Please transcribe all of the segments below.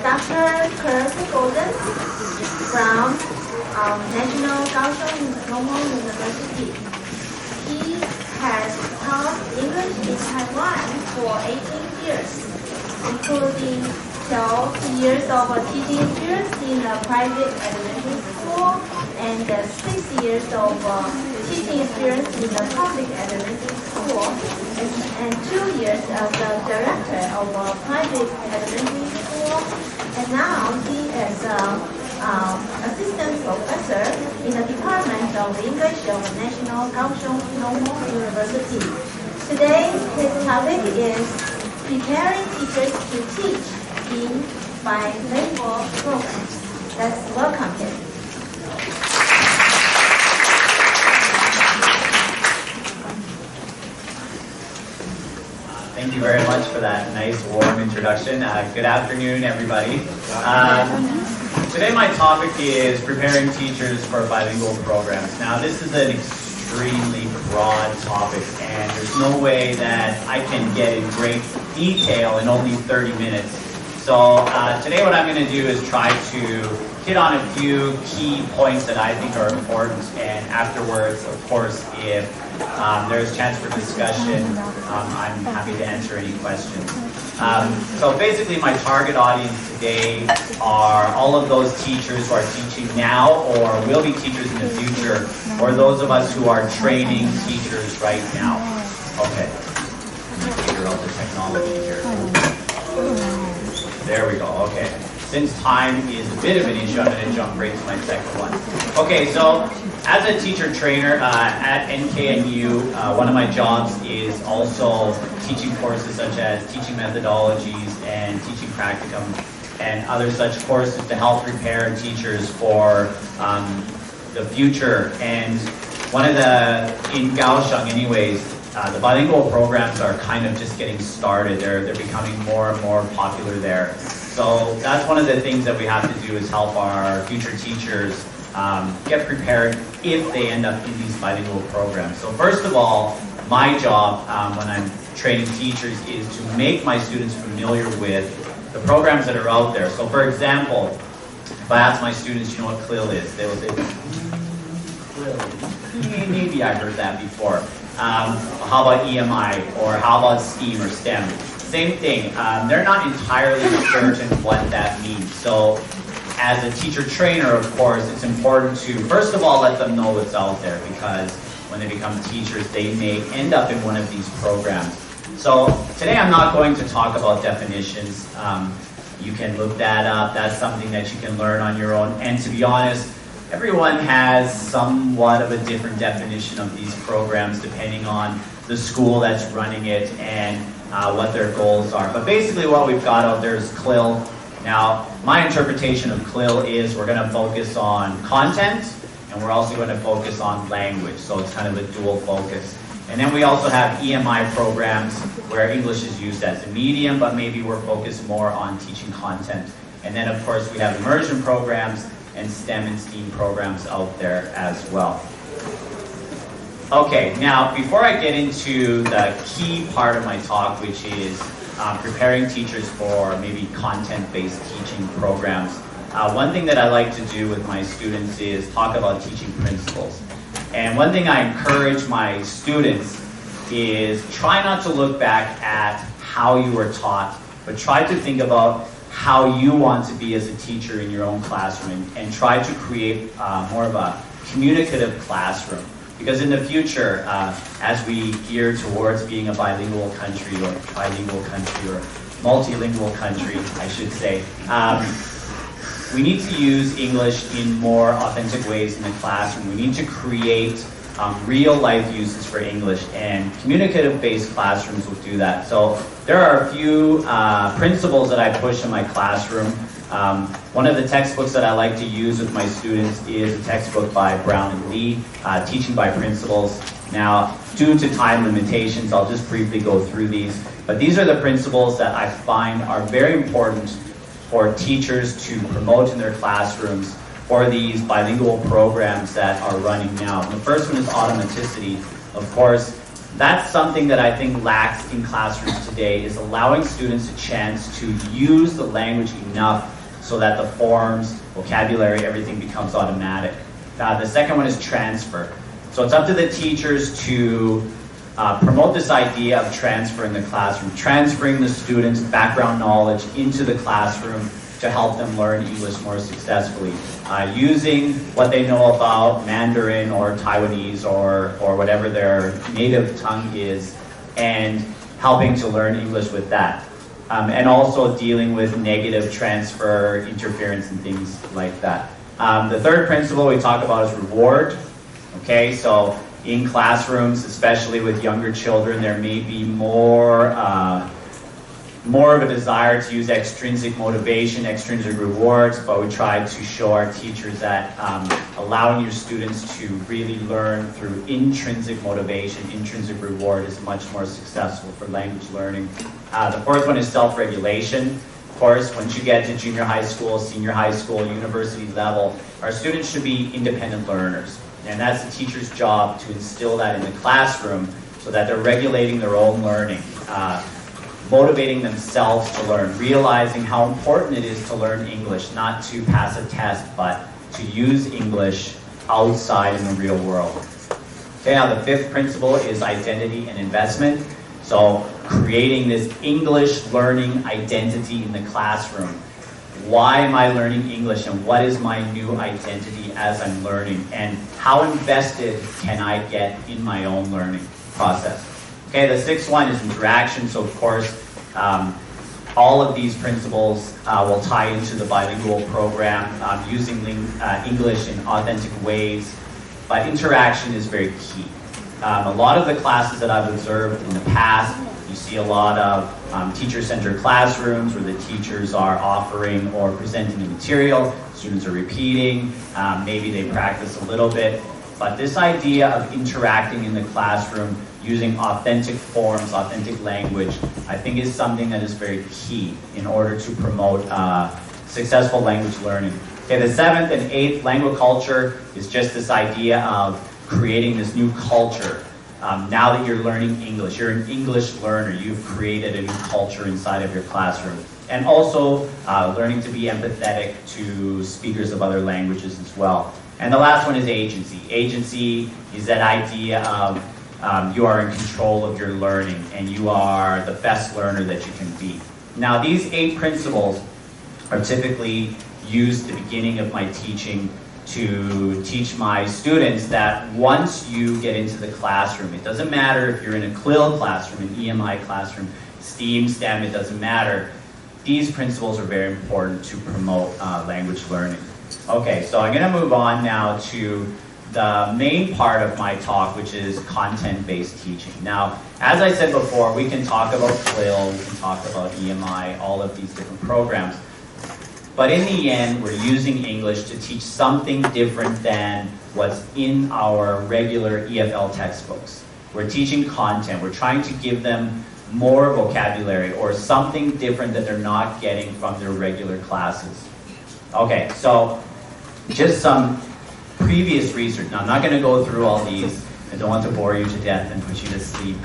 Dr. Curt from National Kaohsiung Normal University. He has taught English in Taiwan for 18 years, including 12 years of teaching experience in a private elementary school and 6 years of teaching experience in a public elementary school, and 2 years as the director of a private elementary school. And now he is assistant professor in the Department of English of National Kaohsiung Normal University. Today, his topic is preparing teachers to teach in bilingual programs. Let's welcome him. Thank you very much for that nice, warm introduction. Good afternoon, everybody. Today my topic is preparing teachers for bilingual programs. Now, this is an extremely broad topic, and there's no way that I can get in great detail in only 30 minutes. So today what I'm going to do is try to hit on a few key points that I think are important, and afterwards, of course, if there's a chance for discussion, I'm happy to answer any questions. So basically my target audience today are all of those teachers who are teaching now or will be teachers in the future, or those of us who are training teachers right now. Okay, figure out the technology here. There we go, okay. Since time is a bit of an issue, I'm going to jump right to my second one. Okay, so as a teacher trainer at NKNU, one of my jobs is also teaching courses such as teaching methodologies and teaching practicum and other such courses to help prepare teachers for the future. And one of in Kaohsiung anyways, the bilingual programs are kind of just getting started. They're becoming more and more popular there. So that's one of the things that we have to do is help our future teachers get prepared if they end up in these bilingual programs. So first of all, my job when I'm training teachers is to make my students familiar with the programs that are out there. So for example, if I ask my students, you know what CLIL is? They will say, CLIL, maybe I heard that before. How about EMI, or how about STEAM or STEM? Same thing, they're not entirely certain what that means. So as a teacher trainer, of course, it's important to, first of all, let them know what's out there, because when they become teachers, they may end up in one of these programs. So today I'm not going to talk about definitions. You can look that up. That's something that you can learn on your own. And to be honest, everyone has somewhat of a different definition of these programs depending on the school that's running it and what their goals are. But basically what we've got out there is CLIL. Now, my interpretation of CLIL is we're going to focus on content, and we're also going to focus on language. So it's kind of a dual focus. And then we also have EMI programs where English is used as a medium, but maybe we're focused more on teaching content. And then, of course, we have immersion programs and STEM and STEAM programs out there as well. Okay, now before I get into the key part of my talk, which is preparing teachers for maybe content-based teaching programs, one thing that I like to do with my students is talk about teaching principles. And one thing I encourage my students is try not to look back at how you were taught, but try to think about how you want to be as a teacher in your own classroom, and try to create more of a communicative classroom. Because in the future, as we gear towards being a bilingual country or multilingual country, I should say, we need to use English in more authentic ways in the classroom. We need to create real life uses for English, and communicative-based classrooms will do that. So there are a few principles that I push in my classroom. One of the textbooks that I like to use with my students is a textbook by Brown and Lee, Teaching by Principles. Now, due to time limitations, I'll just briefly go through these. But these are the principles that I find are very important for teachers to promote in their classrooms for these bilingual programs that are running now. And the first one is automaticity. Of course, that's something that I think lacks in classrooms today, is allowing students a chance to use the language enough so that the forms, vocabulary, everything becomes automatic. The second one is transfer. So it's up to the teachers to promote this idea of transfer in the classroom, transferring the students' background knowledge into the classroom to help them learn English more successfully, using what they know about Mandarin or Taiwanese or whatever their native tongue is, and helping to learn English with that. And also dealing with negative transfer, interference, and things like that. The third principle we talk about is reward. Okay, so in classrooms, especially with younger children, there may be more of a desire to use extrinsic motivation, extrinsic rewards, but we try to show our teachers that allowing your students to really learn through intrinsic motivation, intrinsic reward is much more successful for language learning. The fourth one is self-regulation. Of course, once you get to junior high school, senior high school, university level, our students should be independent learners. And that's the teacher's job to instill that in the classroom so that they're regulating their own learning, motivating themselves to learn, realizing how important it is to learn English, not to pass a test, but to use English outside in the real world. Okay, now the fifth principle is identity and investment. So creating this English learning identity in the classroom. Why am I learning English, and what is my new identity as I'm learning, and how invested can I get in my own learning process? Okay, the sixth one is interaction. So of course, all of these principles will tie into the bilingual program, using English in authentic ways, but interaction is very key. A lot of the classes that I've observed in the past, you see a lot of teacher-centered classrooms where the teachers are offering or presenting the material, students are repeating, maybe they practice a little bit, but this idea of interacting in the classroom using authentic forms, authentic language, I think is something that is very key in order to promote successful language learning. Okay, the seventh and eighth, language culture, is just this idea of creating this new culture. Now that you're learning English, you're an English learner, you've created a new culture inside of your classroom. And also learning to be empathetic to speakers of other languages as well. And the last one is agency. Agency is that idea of you are in control of your learning and you are the best learner that you can be. Now these 8 principles are typically used at the beginning of my teaching to teach my students that once you get into the classroom, it doesn't matter if you're in a CLIL classroom, an EMI classroom, STEAM, STEM, it doesn't matter. These principles are very important to promote language learning. Okay, so I'm going to move on now to the main part of my talk, which is content-based teaching. Now, as I said before, we can talk about CLIL, we can talk about EMI, all of these different programs. But in the end, we're using English to teach something different than what's in our regular EFL textbooks. We're teaching content. We're trying to give them more vocabulary or something different that they're not getting from their regular classes. Okay, so just some previous research. Now, I'm not going to go through all these. I don't want to bore you to death and put you to sleep.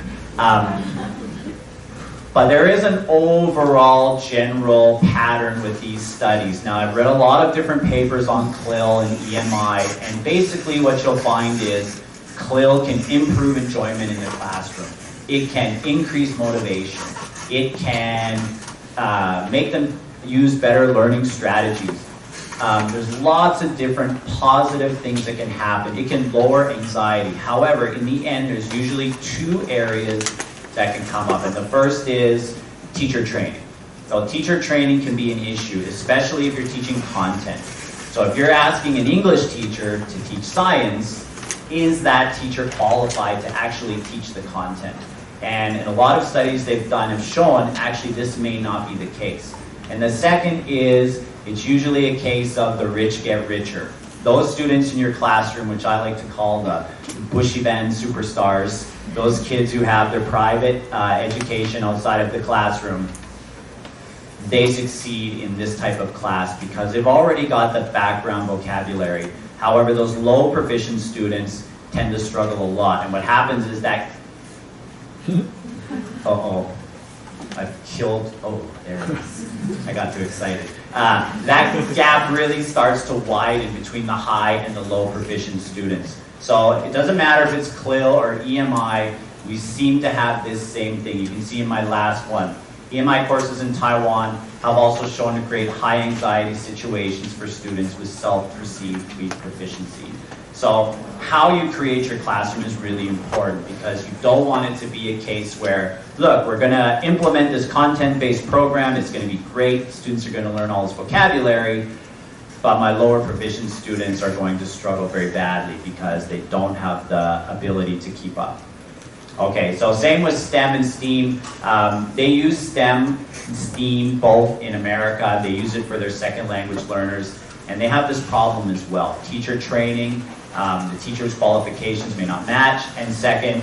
But there is an overall general pattern with these studies. Now, I've read a lot of different papers on CLIL and EMI, and basically what you'll find is CLIL can improve enjoyment in the classroom. It can increase motivation. It can make them use better learning strategies. There's lots of different positive things that can happen. It can lower anxiety. However, in the end, there's usually 2 areas that can come up. And the first is teacher training. So teacher training can be an issue, especially if you're teaching content. So if you're asking an English teacher to teach science, is that teacher qualified to actually teach the content? And in a lot of studies they've done have shown actually this may not be the case. And the second is it's usually a case of the rich get richer. Those students in your classroom, which I like to call the bushy band superstars, those kids who have their private education outside of the classroom, they succeed in this type of class because they've already got the background vocabulary. However, those low proficient students tend to struggle a lot. And what happens is that Uh-oh. I've killed, oh, there it is. I got too excited. That gap really starts to widen between the high and the low proficient students. So it doesn't matter if it's CLIL or EMI, we seem to have this same thing. You can see in my last one. EMI courses in Taiwan have also shown to create high anxiety situations for students with self-perceived weak proficiency. So how you create your classroom is really important because you don't want it to be a case where, look, we're going to implement this content-based program, it's going to be great, students are going to learn all this vocabulary, but my lower proficient students are going to struggle very badly because they don't have the ability to keep up. Okay, so same with STEM and STEAM. They use STEM and STEAM both in America. They use it for their second language learners. And they have this problem as well. Teacher training, the teacher's qualifications may not match. And second,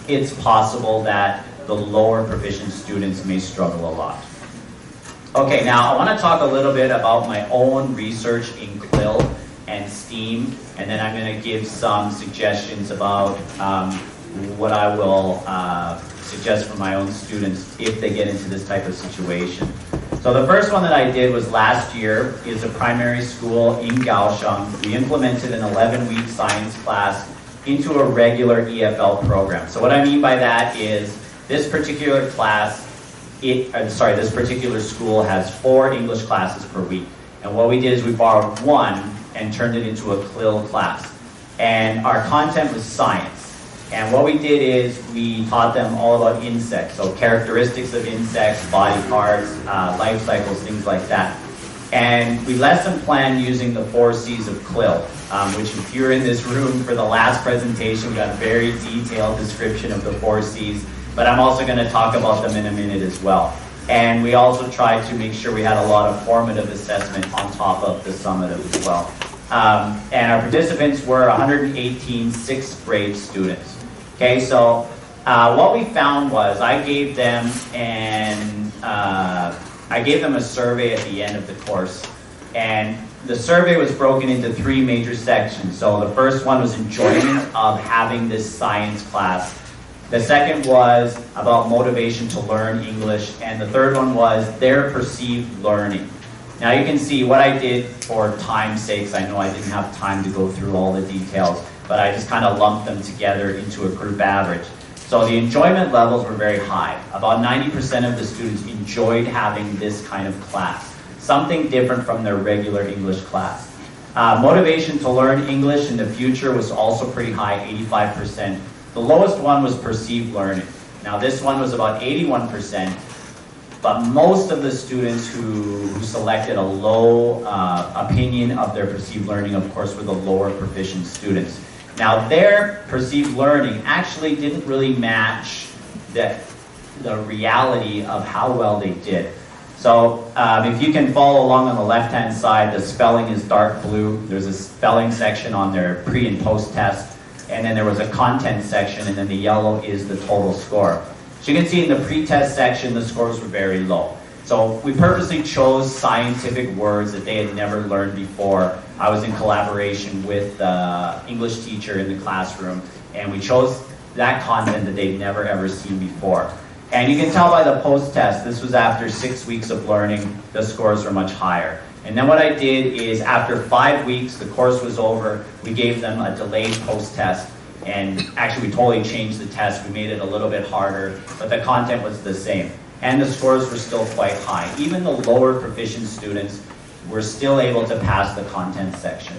it's possible that the lower proficient students may struggle a lot. Okay, now I want to talk a little bit about my own research in CLIL and STEAM. And then I'm going to give some suggestions about what I will suggest for my own students if they get into this type of situation. So the first one that I did was last year is a primary school in Kaohsiung. We implemented an 11-week science class into a regular EFL program. So what I mean by that is this particular class, this particular school has 4 English classes per week. And what we did is we borrowed one and turned it into a CLIL class. And our content was science. And what we did is we taught them all about insects, so characteristics of insects, body parts, life cycles, things like that. And we lesson planned using the 4 C's of CLIL, which if you're in this room for the last presentation, we got a very detailed description of the 4 C's, but I'm also going to talk about them in a minute as well. And we also tried to make sure we had a lot of formative assessment on top of the summative as well. And our participants were 118 6th grade students. Okay, so what we found was I gave them a survey at the end of the course, and the survey was broken into 3 major sections. So the first one was enjoyment of having this science class. The second was about motivation to learn English, and the third one was their perceived learning. Now you can see what I did for time's sakes. I know I didn't have time to go through all the details, but I just kind of lumped them together into a group average. So the enjoyment levels were very high. About 90% of the students enjoyed having this kind of class, something different from their regular English class. Motivation to learn English in the future was also pretty high, 85%. The lowest one was perceived learning. Now this one was about 81%, but most of the students who selected a low opinion of their perceived learning, of course, were the lower proficient students. Now their perceived learning actually didn't really match the reality of how well they did. So if you can follow along on the left-hand side, the spelling is dark blue. There's a spelling section on their pre and post test, and then there was a content section, and then the yellow is the total score. So you can see in the pre-test section, the scores were very low. So we purposely chose scientific words that they had never learned before. I was in collaboration with the English teacher in the classroom, and we chose that content that they'd never ever seen before. And you can tell by the post-test, this was after 6 weeks of learning, the scores were much higher. And then what I did is after 5 weeks, the course was over, we gave them a delayed post-test. And actually we totally changed the test, we made it a little bit harder, but the content was the same. And the scores were still quite high. Even the lower proficient students were still able to pass the content section.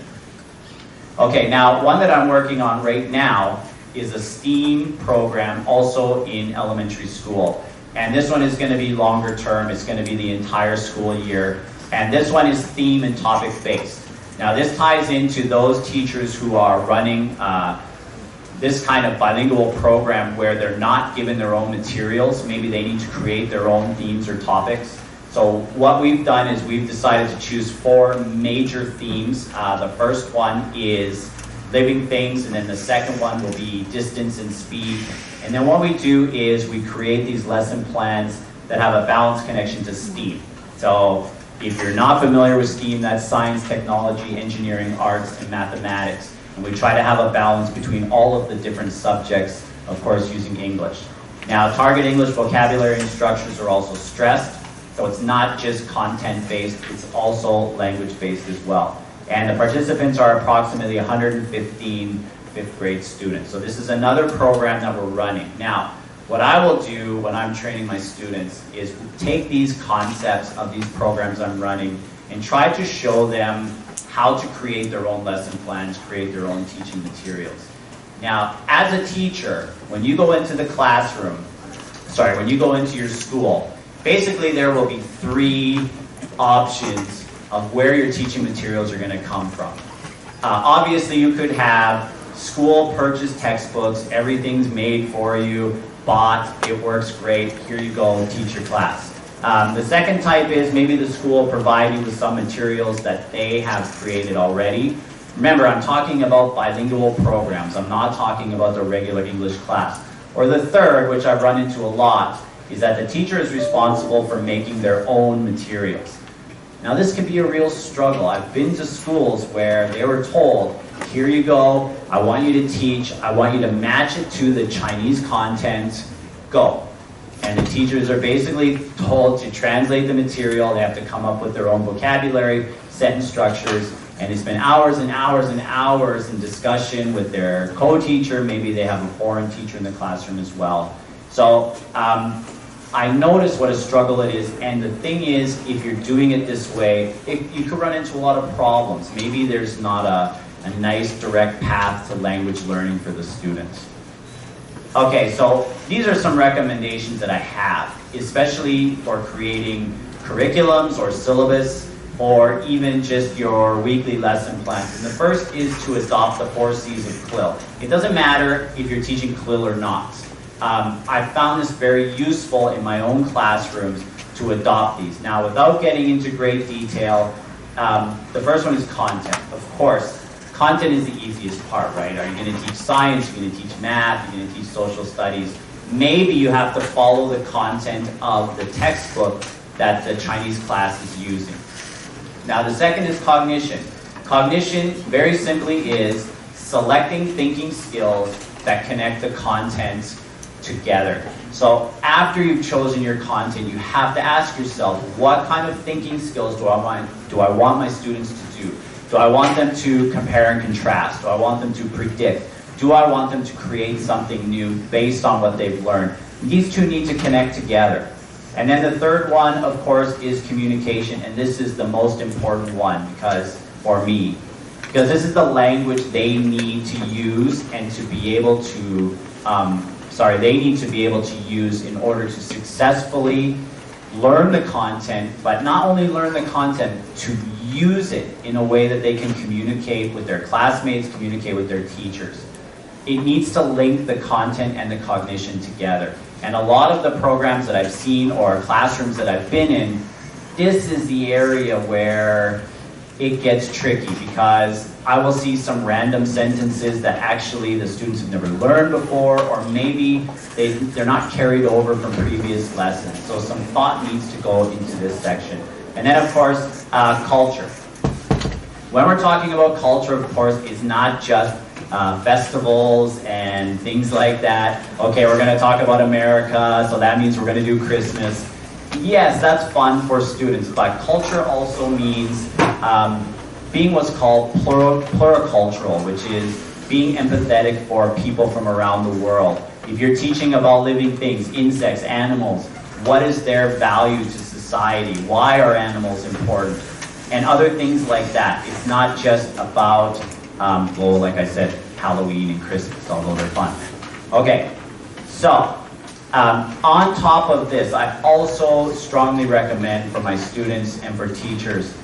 Okay, now one that I'm working on right now is a STEAM program also in elementary school. And this one is going to be longer term, it's going to be the entire school year. And this one is theme and topic based. Now this ties into those teachers who are running this kind of bilingual program where they're not given their own materials. Maybe they need to create their own themes or topics. So what we've done is we've decided to choose 4 major themes. The first one is living things, and then the second one will be distance and speed. And then what we do is we create these lesson plans that have a balanced connection to STEAM. So if you're not familiar with STEAM, that's science, technology, engineering, arts, and mathematics. And we try to have a balance between all of the different subjects of course, using English. Now, target English vocabulary and structures are also stressed, so it's not just content-based, it's also language-based as well. And the participants are approximately 115 fifth grade students. So this is another program that we're running. Now, what I will do when I'm training my students is take these concepts of these programs I'm running and try to show them how to create their own lesson plans, create their own teaching materials. Now, as a teacher, when you go into the classroom, when you go into your school, basically there will be three options of where your teaching materials are going to come from. Obviously, you could have school purchased textbooks, everything's made for you, bought, it works great, here you go, teach your class. The second type is maybe the school provide you with some materials that they have created already. Remember, I'm talking about bilingual programs. I'm not talking about the regular English class. Or the third, which I've run into a lot, is that the teacher is responsible for making their own materials. Now, this can be a real struggle. I've been to schools where they were told, here you go, I want you to teach, I want you to match it to the Chinese content, go. And the teachers are basically told to translate the material, they have to come up with their own vocabulary, sentence structures, and it's been hours and hours and hours in discussion with their co-teacher, maybe they have a foreign teacher in the classroom as well. So I notice what a struggle it is, and the thing is, if you're doing it this way, you could run into a lot of problems. Maybe there's not a nice direct path to language learning for the students. Okay, so these are some recommendations that I have, especially for creating curriculums or syllabus, or even just your weekly lesson plans. And the first is to adopt the 4 C's of CLIL. It doesn't matter if you're teaching CLIL or not. I found this very useful in my own classrooms to adopt these. Now, without getting into great detail, the first one is content. Of course, content is the easiest part, right? Are you going to teach science? Are you going to teach math? Are you going to teach social studies? Maybe you have to follow the content of the textbook that the Chinese class is using. Now, the second is cognition. Cognition, very simply, is selecting thinking skills that connect the content together. So after you've chosen your content, you have to ask yourself, what kind of thinking skills do I want my students to do? Do I want them to compare and contrast? Do I want them to predict? Do I want them to create something new based on what they've learned? These two need to connect together. And then the third one, of course, is communication, and this is the most important one for me, because this is the language they need to use and to be able to, they need to be able to use in order to successfully learn the content, but not only learn the content, to use it in a way that they can communicate with their classmates, communicate with their teachers. It needs to link the content and the cognition together. And a lot of the programs that I've seen or classrooms that I've been in, this is the area where it gets tricky, because I will see some random sentences that actually the students have never learned before, or maybe they're not carried over from previous lessons. So some thought needs to go into this section. And then, of course, culture. When we're talking about culture, of course, it's not just festivals and things like that. Okay, we're going to talk about America, so that means we're going to do Christmas. Yes, that's fun for students, but culture also means being what's called pluricultural, which is being empathetic for people from around the world. If you're teaching about living things, insects, animals, what is their value to society? Why are animals important? And other things like that. It's not just about, like I said, Halloween and Christmas, although they're fun. Okay, so on top of this, I also strongly recommend for my students and for teachers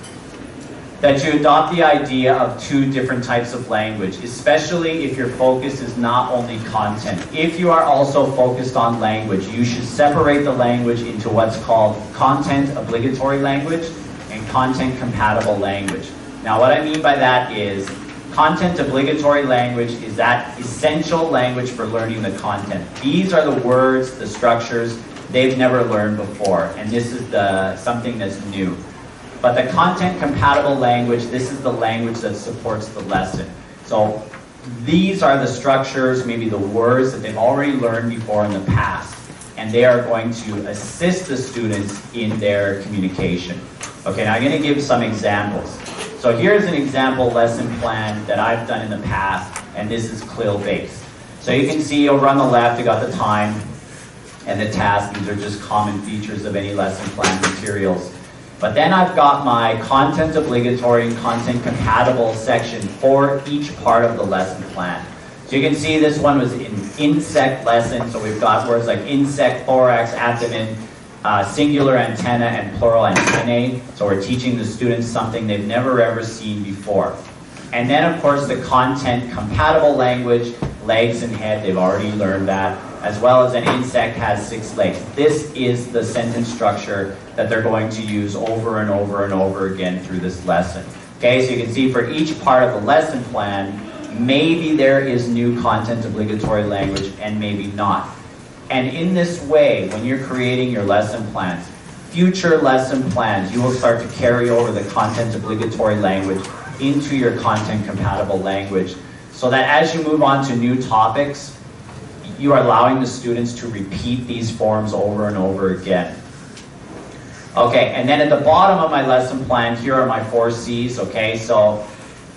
that you adopt the idea of 2 different types of language, especially if your focus is not only content. If you are also focused on language, you should separate the language into what's called content obligatory language and content compatible language. Now, what I mean by that is content obligatory language is that essential language for learning the content. These are the words, the structures they've never learned before, and this is something that's new. But the content compatible language, this is the language that supports the lesson. So these are the structures, maybe the words that they've already learned before in the past, and they are going to assist the students in their communication. Okay, now I'm going to give some examples. So here's an example lesson plan that I've done in the past, and this is CLIL based. So you can see over on the left, I got the time and the task. These are just common features of any lesson plan materials. But then I've got my content obligatory and content compatible section for each part of the lesson plan. So you can see this one was an insect lesson. So we've got words like insect, thorax, abdomen, singular antenna, and plural antennae. So we're teaching the students something they've never ever seen before. And then of course the content compatible language, legs and head, they've already learned that, as well as an insect has 6 legs. This is the sentence structure that they're going to use over and over and over again through this lesson. Okay, so you can see for each part of the lesson plan, maybe there is new content obligatory language and maybe not. And in this way, when you're creating your lesson plans, future lesson plans, you will start to carry over the content obligatory language into your content compatible language, so that as you move on to new topics, you are allowing the students to repeat these forms over and over again. Okay, and then at the bottom of my lesson plan, here are my 4 C's, okay? So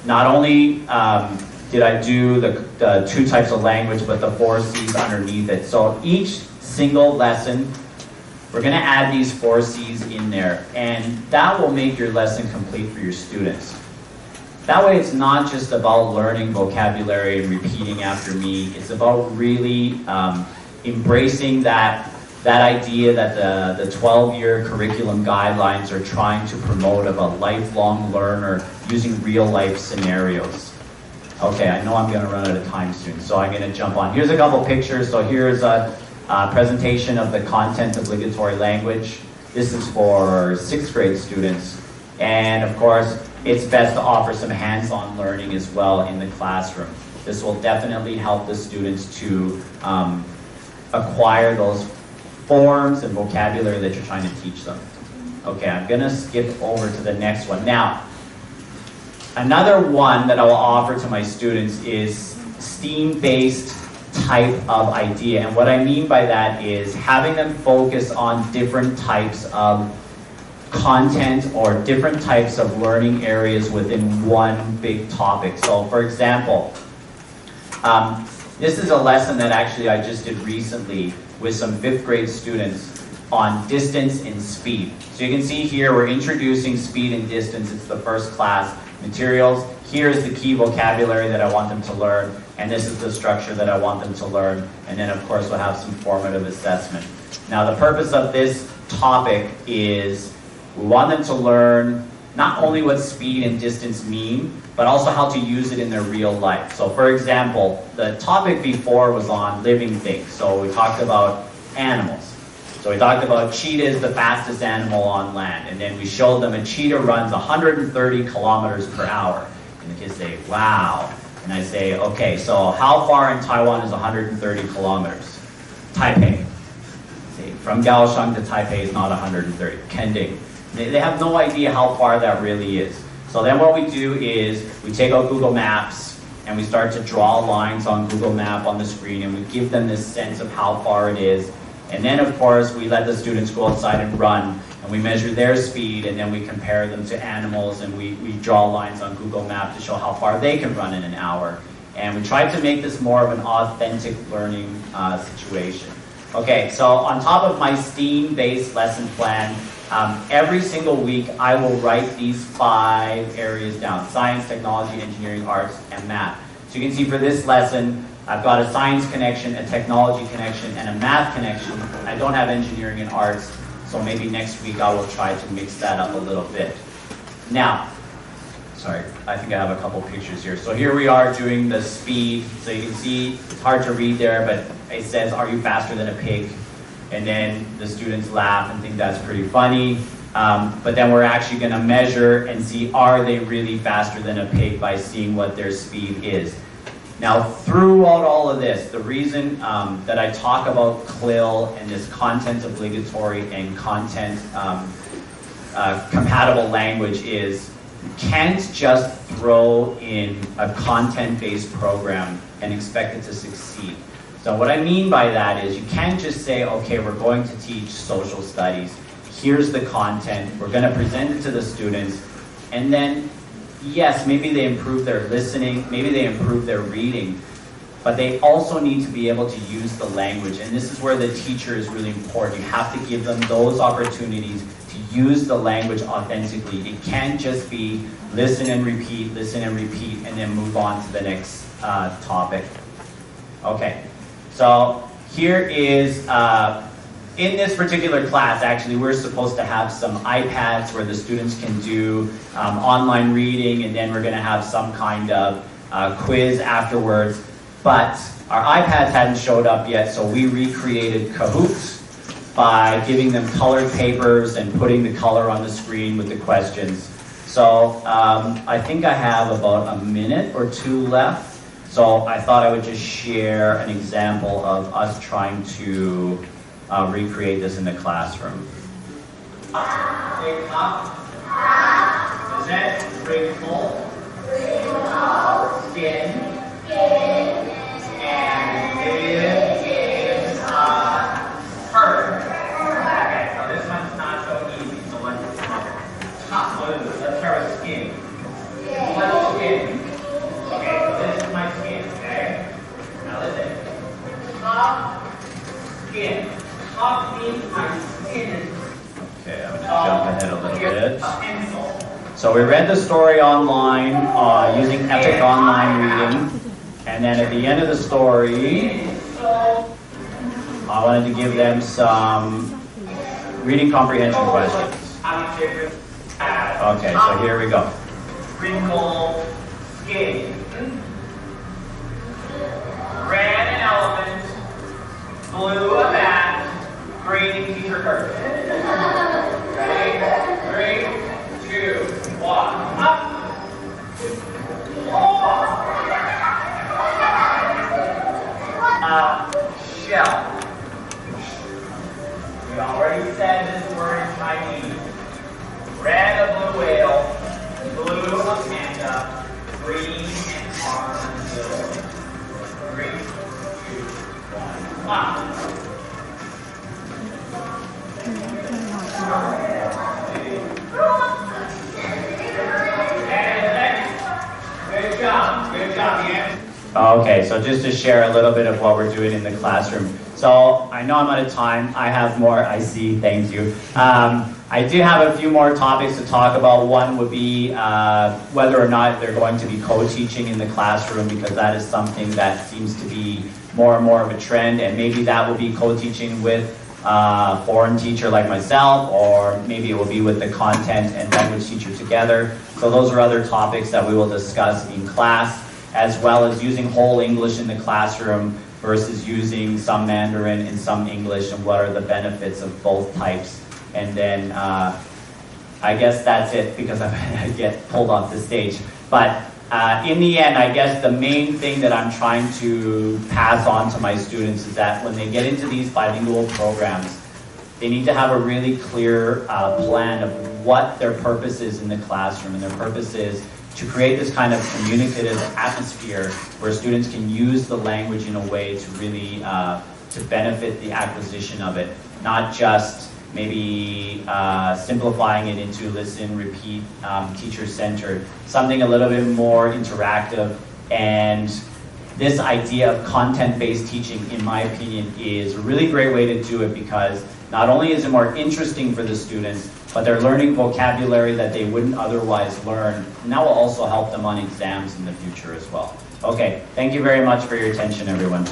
not only did I do the 2 types of language, but the 4 C's underneath it. So each single lesson, we're gonna add these 4 C's in there, and that will make your lesson complete for your students. That way it's not just about learning vocabulary and repeating after me. It's about really embracing that idea that the 12-year curriculum guidelines are trying to promote of a lifelong learner using real-life scenarios. Okay, I know I'm going to run out of time soon, so I'm going to jump on. Here's a couple pictures. So here's a presentation of the content obligatory language. This is for 6th grade students. And of course, it's best to offer some hands-on learning as well in the classroom. This will definitely help the students to acquire those forms and vocabulary that you're trying to teach them. Okay, I'm going to skip over to the next one. Now, another one that I will offer to my students is STEAM-based type of idea. And what I mean by that is having them focus on different types of content or different types of learning areas within one big topic. So for example, this is a lesson that actually I just did recently with some 5th grade students on distance and speed. So you can see here we're introducing speed and distance. It's the first class materials. Here's the key vocabulary that I want them to learn, and this is the structure that I want them to learn. And then of course we'll have some formative assessment. Now the purpose of this topic is we want them to learn not only what speed and distance mean, but also how to use it in their real life. So for example, the topic before was on living things. So we talked about animals. So we talked about cheetah is the fastest animal on land. And then we showed them a cheetah runs 130 kilometers per hour. And the kids say, wow. And I say, okay, so how far in Taiwan is 130 kilometers? Taipei. See, from Kaohsiung to Taipei is not 130. Kending. They have no idea how far that really is. So then what we do is we take out Google Maps and we start to draw lines on Google Map on the screen, and we give them this sense of how far it is. And then of course we let the students go outside and run, and we measure their speed, and then we compare them to animals, and we draw lines on Google Map to show how far they can run in an hour. And we try to make this more of an authentic learning situation. Okay, so on top of my STEAM-based lesson plan, every single week I will write these 5 areas down: science, technology, engineering, arts, and math. So you can see for this lesson, I've got a science connection, a technology connection, and a math connection. I don't have engineering and arts, so maybe next week I will try to mix that up a little bit. Now, sorry, I think I have a couple pictures here. So here we are doing the speed. So you can see it's hard to read there, but it says, "Are you faster than a pig?" And then the students laugh and think that's pretty funny. But then we're actually going to measure and see, are they really faster than a pig, by seeing what their speed is. Now, throughout all of this, the reason that I talk about CLIL and this content obligatory and content compatible language is can't just throw in a content-based program and expect it to succeed. So what I mean by that is you can't just say, okay, we're going to teach social studies. Here's the content. We're going to present it to the students. And then, yes, maybe they improve their listening. Maybe they improve their reading. But they also need to be able to use the language. And this is where the teacher is really important. You have to give them those opportunities to use the language authentically. It can't just be listen and repeat, and then move on to the next topic. Okay, so here is, in this particular class, actually, we're supposed to have some iPads where the students can do online reading, and then we're going to have some kind of quiz afterwards. But our iPads hadn't showed up yet, so we recreated Kahoot by giving them colored papers and putting the color on the screen with the questions. So I think I have about a minute or two left. So I thought I would just share an example of us trying to recreate this in the classroom. Big cup. Is it? Big bowl. Skin. And it is Curt. Okay, so this one's not so easy. So let's top blue. Let's start with skin. What's skin? Okay, so this is my skin, okay? Now listen. Top skin. Top means my skin. Okay, I'm going to jump ahead a little bit. So we read the story online using Epic Online Reading. And then at the end of the story, I wanted to give them some reading comprehension questions. Okay, so here we go. Wrinkle skin. Red an elephant. Blue a bat. Green teacher Curt. Ready? 3, 2, 1. Up. Shell. We already said this word in Chinese. Red a blue whale, blue a panda, green and armadillo. 3, 2, 1. Good job. Good job, Ian. Okay, so just to share a little bit of what we're doing in the classroom. So I know I'm out of time. I have more, I see, thank you. I do have a few more topics to talk about. One would be whether or not they're going to be co-teaching in the classroom, because that is something that seems to be more and more of a trend, and maybe that will be co-teaching with a foreign teacher like myself, or maybe it will be with the content and language teacher together. So those are other topics that we will discuss in class, as well as using whole English in the classroom versus using some Mandarin and some English, and what are the benefits of both types. And then I guess that's it, because I get pulled off the stage. But in the end, I guess the main thing that I'm trying to pass on to my students is that when they get into these bilingual programs, they need to have a really clear plan of what their purpose is in the classroom. And their purpose is to create this kind of communicative atmosphere where students can use the language in a way to really to benefit the acquisition of it, not just maybe simplifying it into listen, repeat, teacher-centered, something a little bit more interactive. And this idea of content-based teaching, in my opinion, is a really great way to do it, because not only is it more interesting for the students, but they're learning vocabulary that they wouldn't otherwise learn. And that will also help them on exams in the future as well. Okay, thank you very much for your attention, everyone.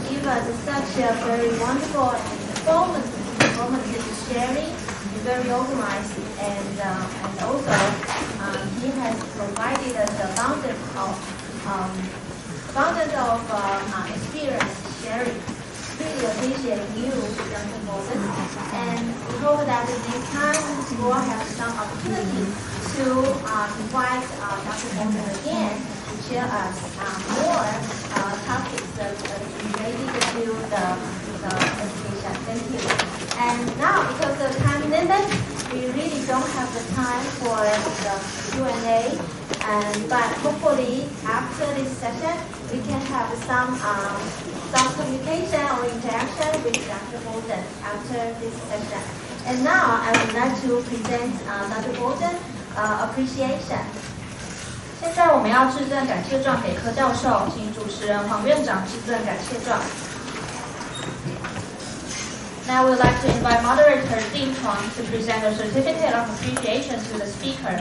Give us such a very wonderful performance sharing, very organized, and also he has provided us abundance of experience sharing. appreciate you, Dr. Beaudin, and we hope that next time we will have some opportunity to invite Dr. Beaudin again to share us more topics related to the education. Thank you. And now, because of time limit, we really don't have the time for the Q&A. But hopefully, after this session, we can have some communication or interaction with Dr. Beaudin after this session. And now, I would like to present Dr. Beaudin appreciation. 现在我们要致赠感谢状给柯教授，请主持人黄院长致赠感谢状。Now we would like to invite moderator Taichung to present a certificate of appreciation to the speaker.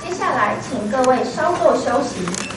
接下来，请各位稍作休息。